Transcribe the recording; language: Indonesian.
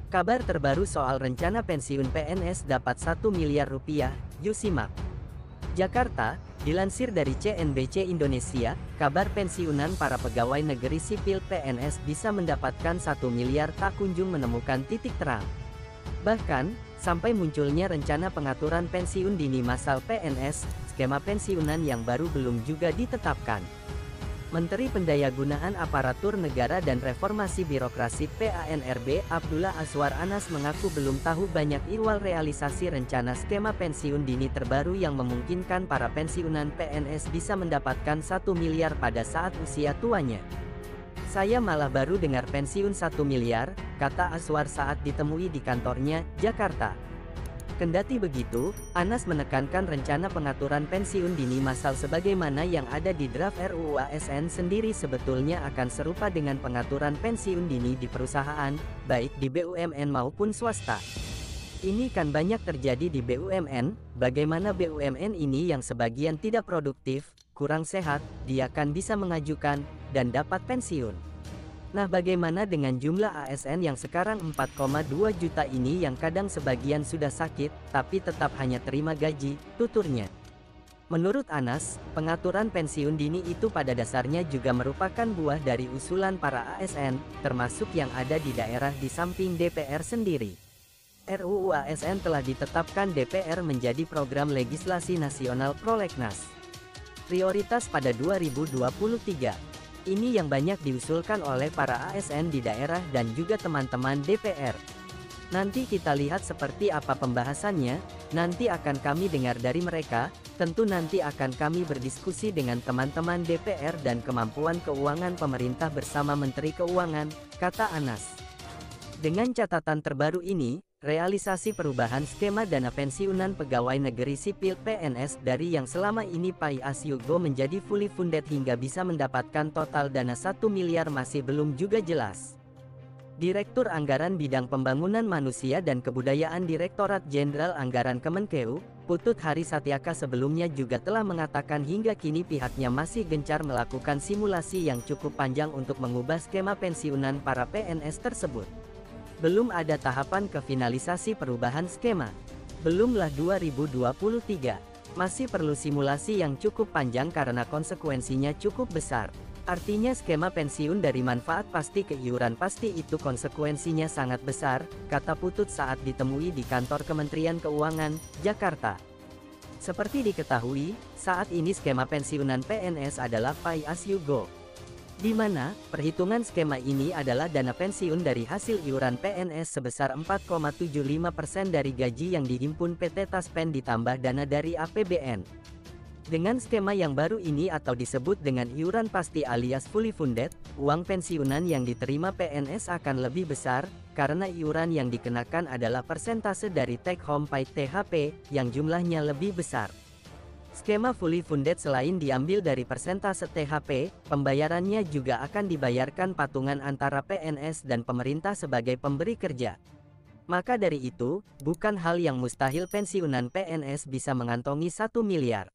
Kabar terbaru soal rencana pensiun PNS dapat 1 miliar rupiah, yuk simak. Jakarta, dilansir dari CNBC Indonesia, kabar pensiunan para pegawai negeri sipil PNS bisa mendapatkan 1 miliar tak kunjung menemukan titik terang. Bahkan, sampai munculnya rencana pengaturan pensiun dini massal PNS, skema pensiunan yang baru belum juga ditetapkan. Menteri Pendayagunaan Aparatur Negara dan Reformasi Birokrasi PANRB Abdullah Azwar Anas mengaku belum tahu banyak ihwal realisasi rencana skema pensiun dini terbaru yang memungkinkan para pensiunan PNS bisa mendapatkan 1 miliar pada saat usia tuanya. "Saya malah baru dengar pensiun 1 miliar, kata Azwar saat ditemui di kantornya, Jakarta. Kendati begitu, Anas menekankan rencana pengaturan pensiun dini massal sebagaimana yang ada di draft RUU ASN sendiri sebetulnya akan serupa dengan pengaturan pensiun dini di perusahaan, baik di BUMN maupun swasta. Ini kan banyak terjadi di BUMN, bagaimana BUMN ini yang sebagian tidak produktif, kurang sehat, dia kan bisa mengajukan, dan dapat pensiun. Nah, bagaimana dengan jumlah ASN yang sekarang 4,2 juta ini yang kadang sebagian sudah sakit, tapi tetap hanya terima gaji," tuturnya. Menurut Anas, pengaturan pensiun dini itu pada dasarnya juga merupakan buah dari usulan para ASN, termasuk yang ada di daerah di samping DPR sendiri. RUU ASN telah ditetapkan DPR menjadi program legislasi nasional prolegnas prioritas pada 2023. Ini yang banyak diusulkan oleh para ASN di daerah dan juga teman-teman DPR. Nanti kita lihat seperti apa pembahasannya, nanti akan kami dengar dari mereka, tentu nanti akan kami berdiskusi dengan teman-teman DPR dan kemampuan keuangan pemerintah bersama Menteri Keuangan, kata Anas. Dengan catatan terbaru ini, realisasi perubahan skema dana pensiunan pegawai negeri sipil PNS dari yang selama ini pay as you go menjadi fully funded hingga bisa mendapatkan total dana 1 miliar masih belum juga jelas. Direktur Anggaran Bidang Pembangunan Manusia dan Kebudayaan Direktorat Jenderal Anggaran Kemenkeu, Putut Hari Satyaka sebelumnya juga telah mengatakan hingga kini pihaknya masih gencar melakukan simulasi yang cukup panjang untuk mengubah skema pensiunan para PNS tersebut. Belum ada tahapan ke finalisasi perubahan skema. Belumlah 2023. Masih perlu simulasi yang cukup panjang karena konsekuensinya cukup besar. Artinya skema pensiun dari manfaat pasti ke iuran pasti itu konsekuensinya sangat besar, kata Putut saat ditemui di kantor Kementerian Keuangan, Jakarta. Seperti diketahui, saat ini skema pensiunan PNS adalah pay as you go, di mana perhitungan skema ini adalah dana pensiun dari hasil iuran PNS sebesar 4,75% dari gaji yang dihimpun PT Taspen ditambah dana dari APBN. Dengan skema yang baru ini atau disebut dengan iuran pasti alias fully funded, uang pensiunan yang diterima PNS akan lebih besar, karena iuran yang dikenakan adalah persentase dari take home pay THP, yang jumlahnya lebih besar. Skema fully funded selain diambil dari persentase THP, pembayarannya juga akan dibayarkan patungan antara PNS dan pemerintah sebagai pemberi kerja. Maka dari itu, bukan hal yang mustahil pensiunan PNS bisa mengantongi 1 miliar.